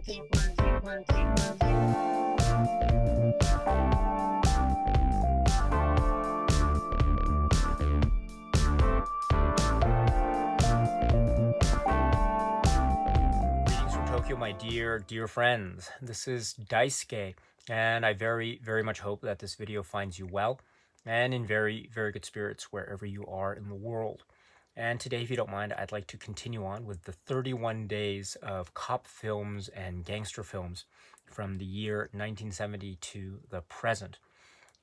from Tokyo, my dear friends. This is Daisuke, and I very much hope that this video finds you well and in very good spirits wherever you are in the world. And today, if you don't mind, I'd like to continue on with the 31 days of cop films and gangster films from the year 1970 to the present.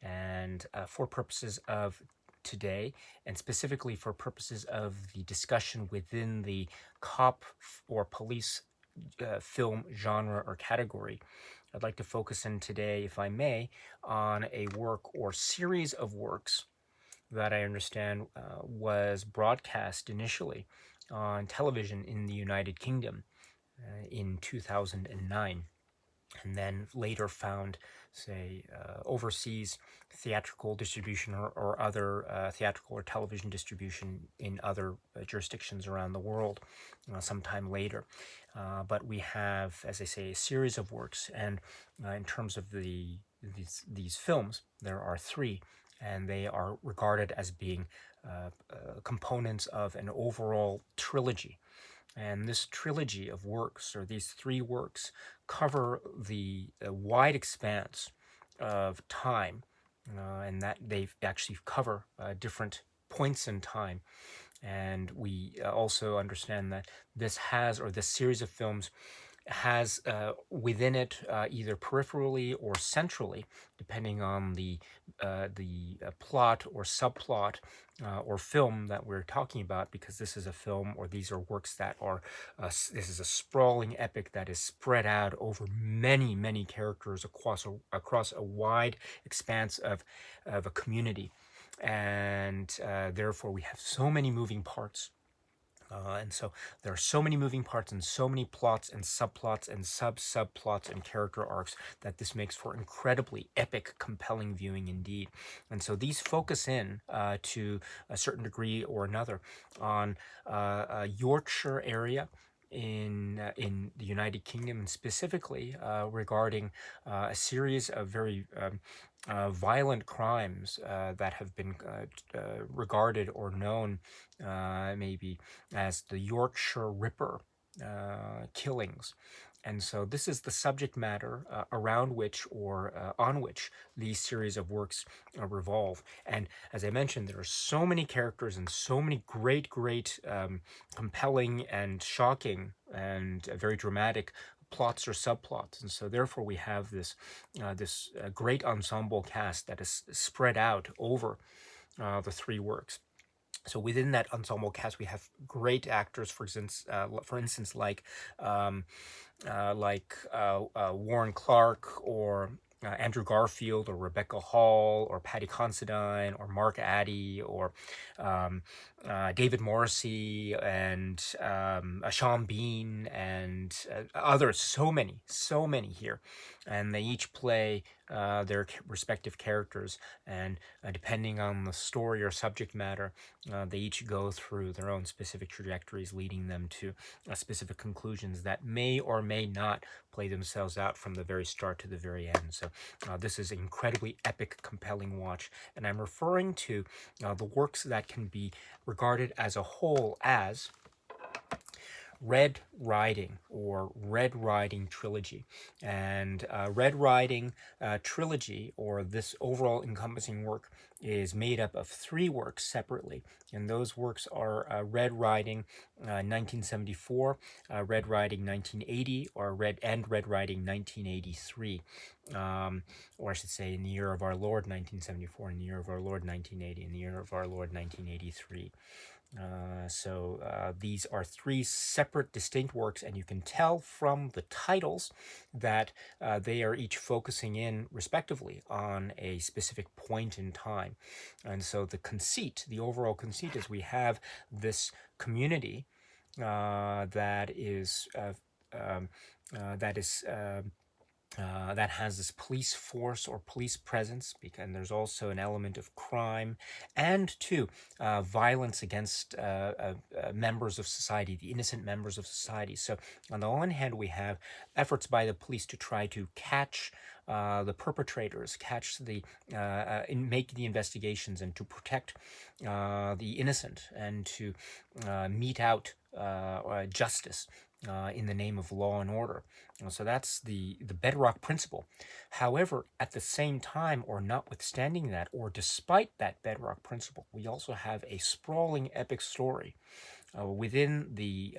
And for purposes of today, and specifically for purposes of the discussion within the cop or police film genre or category, I'd like to focus in today, if I may, on a work or series of works that I understand was broadcast initially on television in the United Kingdom in 2009, and then later found, say, overseas theatrical distribution or other theatrical or television distribution in other jurisdictions around the world sometime later. But we have, as I say, a series of works, and in terms of these films, there are three, and they are regarded as being components of an overall trilogy. And this trilogy of works, or these three works, cover the wide expanse of time, and that they actually cover different points in time. And we also understand that this series of films has within it, either peripherally or centrally, depending on the plot or subplot or film that we're talking about, because this is a film, or these are works that are, this is a sprawling epic that is spread out over many characters across a wide expanse of a community. And therefore we have so many moving parts. And so there are so many moving parts and so many plots and subplots and subplots and character arcs that this makes for incredibly epic, compelling viewing indeed. And so these focus in to a certain degree or another on Yorkshire area in the United Kingdom, and specifically regarding a series of very violent crimes that have been regarded or known maybe as the Yorkshire Ripper killings. And so this is the subject matter around which, or on which, these series of works revolve. And as I mentioned, there are so many characters and so many great compelling and shocking and very dramatic plots or subplots. And so therefore we have this great ensemble cast that is spread out over the three works. So within that ensemble cast, we have great actors, for instance, like Warren Clark, or Andrew Garfield, or Rebecca Hall, or Paddy Considine, or Mark Addy, or David Morrissey, and Sean Bean, and others. So many here, and they each play their respective characters, and depending on the story or subject matter, they each go through their own specific trajectories, leading them to specific conclusions that may or may not play themselves out from the very start to the very end. So this is an incredibly epic, compelling watch, and I'm referring to the works that can be regarded as a whole as Red Riding, or Red Riding Trilogy. And Red Riding Trilogy, or this overall encompassing work, is made up of three works separately. And those works are Red Riding 1974, Red Riding 1980, or Red Riding 1983. Or I should say, in the year of our Lord 1974, in the year of our Lord 1980, in the year of our Lord 1983. So these are three separate, distinct works, and you can tell from the titles that they are each focusing in, respectively, on a specific point in time. And so the overall conceit is we have this community that is that has this police force or police presence, and there's also an element of crime and, two, violence against members of society, the innocent members of society. So, on the one hand, we have efforts by the police to try to catch the perpetrators, make the investigations, and to protect the innocent, and to mete out justice in the name of law and order. So that's the bedrock principle. However, at the same time, or notwithstanding that, or despite that bedrock principle, we also have a sprawling epic story within the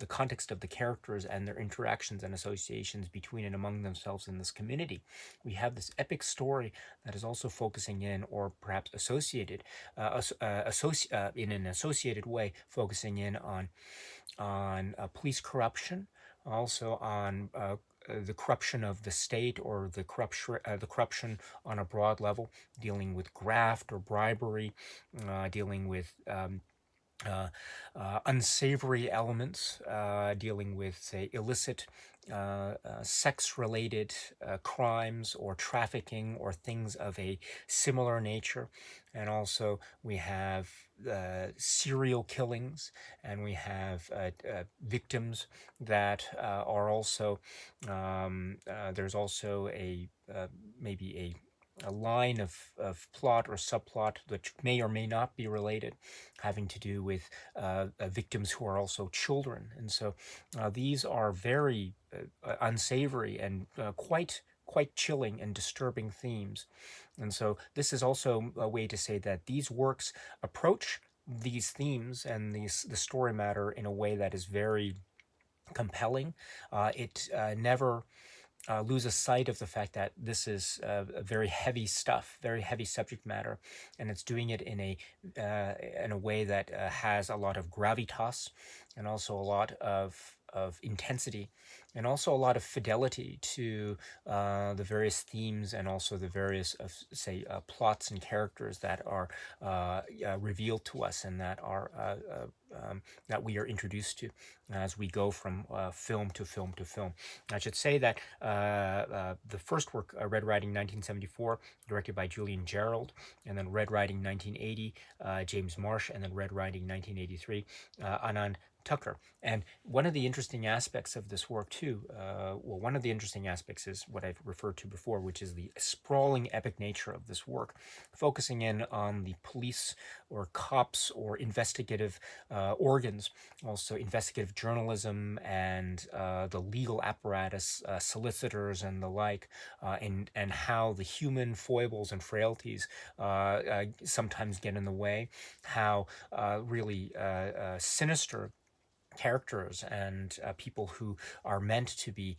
context of the characters and their interactions and associations between and among themselves in this community. We have this epic story that is also focusing in, or perhaps associated, in an associated way, focusing in on police corruption, also on the corruption of the state, or the corruption on a broad level, dealing with graft or bribery, dealing with unsavory elements, dealing with, say, illicit sex-related crimes or trafficking or things of a similar nature. And also we have serial killings, and we have victims that are also, there's also maybe a line of plot or subplot which may or may not be related, having to do with victims who are also children. And so these are very unsavory and quite chilling and disturbing themes. And so this is also a way to say that these works approach these themes and the story matter in a way that is very compelling. It never loses sight of the fact that this is very heavy stuff, very heavy subject matter, and it's doing it in a way that has a lot of gravitas, and also a lot of intensity, and also a lot of fidelity to the various themes, and also the various, say, plots and characters that are revealed to us, and that we are introduced to as we go from film to film to film. I should say that the first work, Red Riding 1974, directed by Julian Gerald, and then Red Riding 1980, James Marsh, and then Red Riding 1983, Anand Tucker. And one of the interesting aspects of this work too, one of the interesting aspects is what I've referred to before, which is the sprawling epic nature of this work, focusing in on the police or cops or investigative organs, also investigative journalism, and the legal apparatus, solicitors and the like, and how the human foibles and frailties sometimes get in the way, how really sinister characters and people who are meant to be,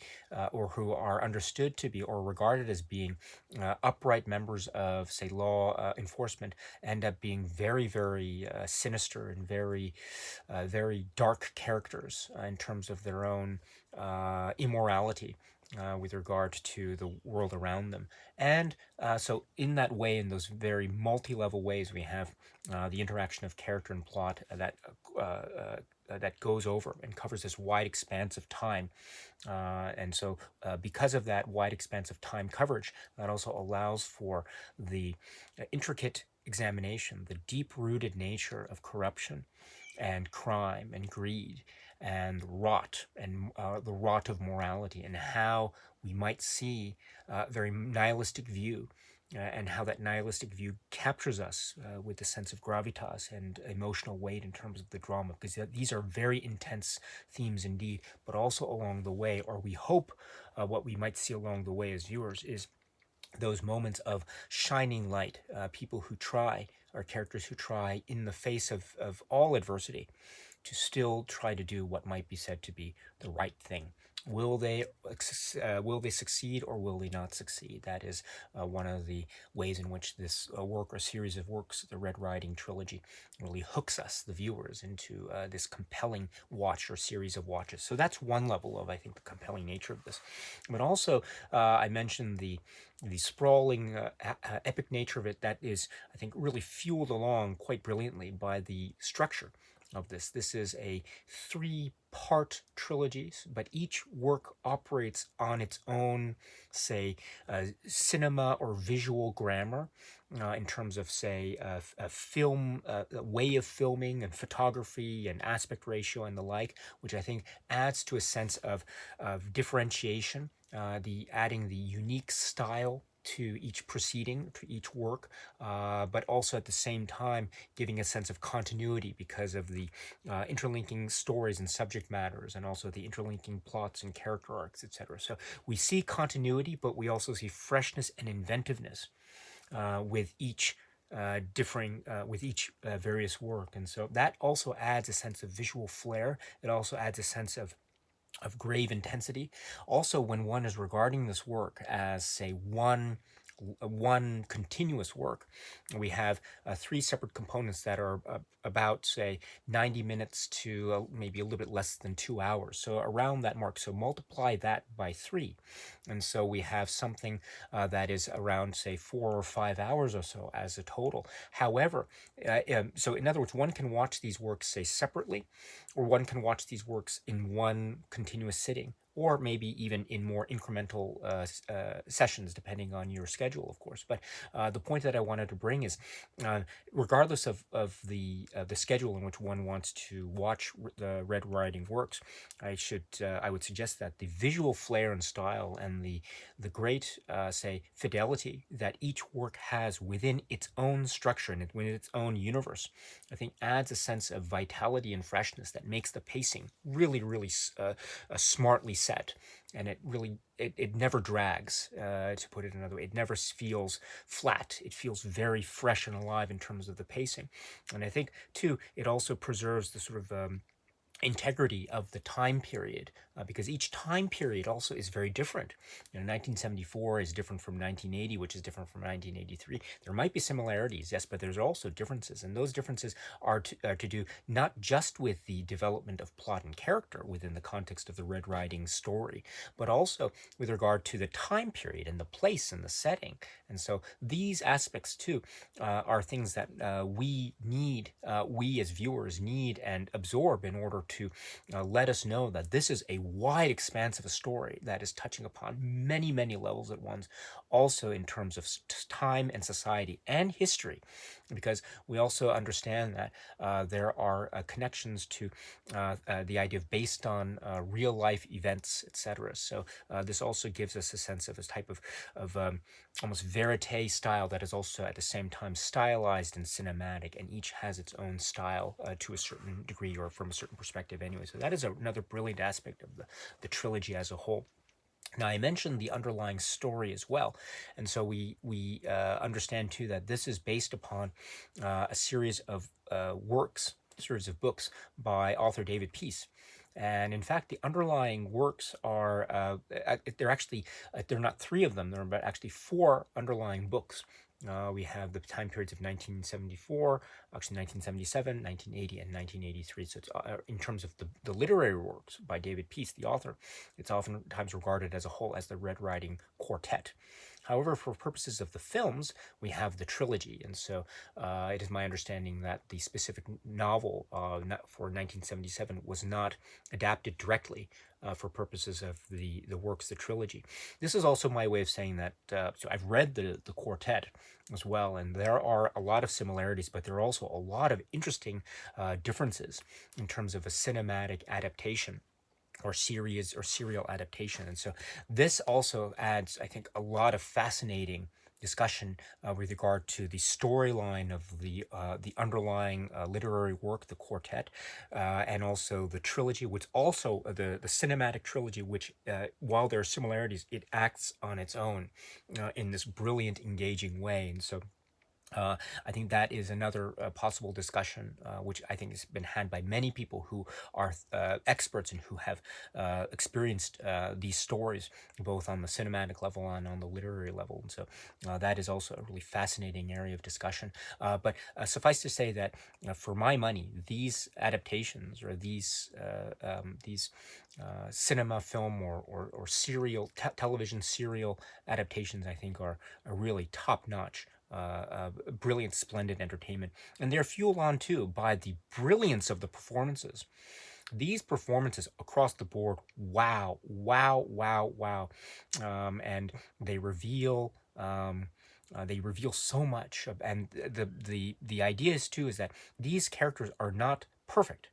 or who are understood to be, or regarded as being upright members of, say, law enforcement, end up being very, very sinister and very, very dark characters in terms of their own immorality. With regard to the world around them. And so in that way, in those very multi-level ways, we have the interaction of character and plot that goes over and covers this wide expanse of time. And so because of that wide expanse of time coverage, that also allows for the intricate examination, the deep-rooted nature of corruption and crime and greed and rot, and the rot of morality, and how we might see a very nihilistic view, and how that nihilistic view captures us with a sense of gravitas and emotional weight in terms of the drama, because these are very intense themes indeed. But also along the way, or we hope what we might see along the way as viewers, is those moments of shining light, people who try, or characters who try, in the face of all adversity, to still try to do what might be said to be the right thing. Will they succeed, or will they not succeed? That is one of the ways in which this work, or series of works, the Red Riding trilogy, really hooks us, the viewers, into this compelling watch or series of watches. So that's one level of, I think, the compelling nature of this. But also, I mentioned the sprawling epic nature of it, that is, I think, really fueled along quite brilliantly by the structure of this. This is a three-part trilogy, but each work operates on its own, say, cinema or visual grammar, in terms of, say, a film, a way of filming and photography and aspect ratio and the like, which I think adds to a sense of differentiation, the adding the unique style to each proceeding, to each work, but also at the same time giving a sense of continuity because of the interlinking stories and subject matters, and also the interlinking plots and character arcs, etc. So we see continuity, but we also see freshness and inventiveness with each differing with each various work, and so that also adds a sense of visual flair. It also adds a sense of grave intensity. Also, when one is regarding this work as, say, one continuous work, we have three separate components that are about, say, 90 minutes to maybe a little bit less than 2 hours. So around that mark. So multiply that by 3. And so we have something that is around, say, 4 or 5 hours or so as a total. However, so in other words, one can watch these works, say, separately, or one can watch these works in one continuous sitting, or maybe even in more incremental sessions, depending on your schedule, of course. But the point that I wanted to bring is, regardless of the schedule in which one wants to watch the Red Riding works, I would suggest that the visual flair and style and the great, say, fidelity that each work has within its own structure and within its own universe, I think adds a sense of vitality and freshness that makes the pacing really, really smartly set. And it never drags, to put it another way. It never feels flat. It feels very fresh and alive in terms of the pacing. And I think, too, it also preserves the sort of integrity of the time period, because each time period also is very different. 1974 is different from 1980, which is different from 1983. There might be similarities, yes, but there's also differences, and those differences are to do not just with the development of plot and character within the context of the Red Riding story, but also with regard to the time period and the place and the setting. And so these aspects too are things that we as viewers need and absorb in order to let us know that this is a wide expanse of a story that is touching upon many, many levels at once, also in terms of time and society and history, because we also understand that there are connections to the idea of based on real life events, etc. So this also gives us a sense of a type of almost verite style that is also at the same time stylized and cinematic, and each has its own style to a certain degree or from a certain perspective anyway. So that is another brilliant aspect of the trilogy as a whole. Now, I mentioned the underlying story as well, and so we understand too that this is based upon a series of works, a series of books by author David Peace. And in fact, the underlying works are, they're not 3 of them, there are actually 4 underlying books. We have the time periods of 1974, actually 1977, 1980, and 1983. So it's, in terms of the literary works by David Peace, the author, it's oftentimes regarded as a whole as the Red Riding Quartet. However, for purposes of the films, we have the trilogy, and so it is my understanding that the specific novel for 1977 was not adapted directly for purposes of the works, the trilogy. This is also my way of saying that, so I've read the quartet as well, and there are a lot of similarities, but there are also a lot of interesting differences in terms of a cinematic adaptation or series or serial adaptation. And so this also adds, I think, a lot of fascinating discussion with regard to the storyline of the underlying literary work, the quartet, and also the trilogy, which also the cinematic trilogy, which while there are similarities, it acts on its own in this brilliant, engaging way. And so I think that is another possible discussion, which I think has been had by many people who are experts and who have experienced these stories, both on the cinematic level and on the literary level. And so that is also a really fascinating area of discussion. But suffice to say that for my money, these adaptations or these cinema, film, or serial television serial adaptations, I think are really top notch brilliant, splendid entertainment. And they're fueled on, too, by the brilliance of the performances. These performances across the board, wow, wow, wow, wow. And they reveal... they reveal so much, and the idea is too is that these characters are not perfect.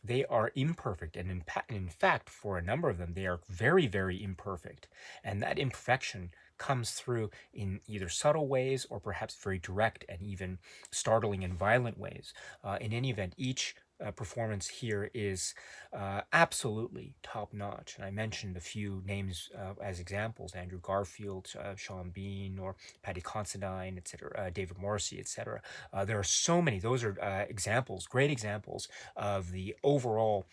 They are imperfect, and in fact, for a number of them, they are very, very imperfect. And that imperfection comes through in either subtle ways or perhaps very direct and even startling and violent ways. In any event, each performance here is absolutely top notch. And I mentioned a few names as examples: Andrew Garfield, Sean Bean, or Paddy Considine, etc., David Morrissey, etc. There are so many. Those are examples, great examples of the overall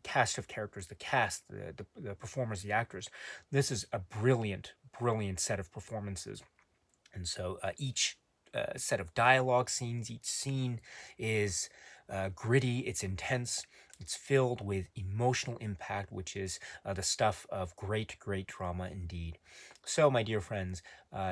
cast of characters, the cast, the performers, the actors. This is a brilliant, brilliant set of performances. And so each set of dialogue scenes, each scene is gritty, it's intense, it's filled with emotional impact, which is the stuff of great, great drama indeed. So, my dear friends,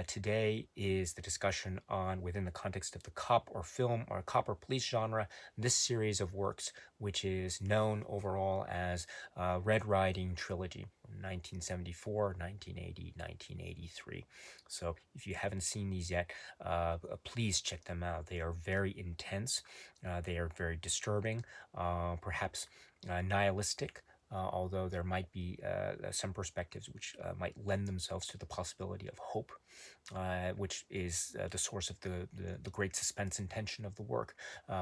today is the discussion on, within the context of the cop or film or cop or police genre, this series of works, which is known overall as Red Riding Trilogy, 1974, 1980, 1983. So if you haven't seen these yet, please check them out. They are very intense. They are very disturbing, perhaps nihilistic, although there might be some perspectives which might lend themselves to the possibility of hope, which is the source of the great suspense and tension of the work,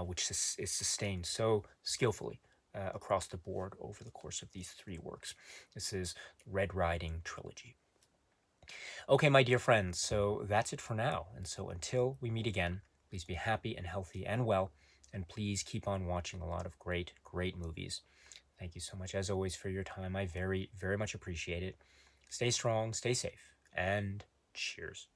which is sustained so skillfully across the board over the course of these three works. This is Red Riding Trilogy. Okay, my dear friends, so that's it for now. And so until we meet again, please be happy and healthy and well, and please keep on watching a lot of great, great movies. Thank you so much, as always, for your time. I very, very much appreciate it. Stay strong, stay safe, and cheers.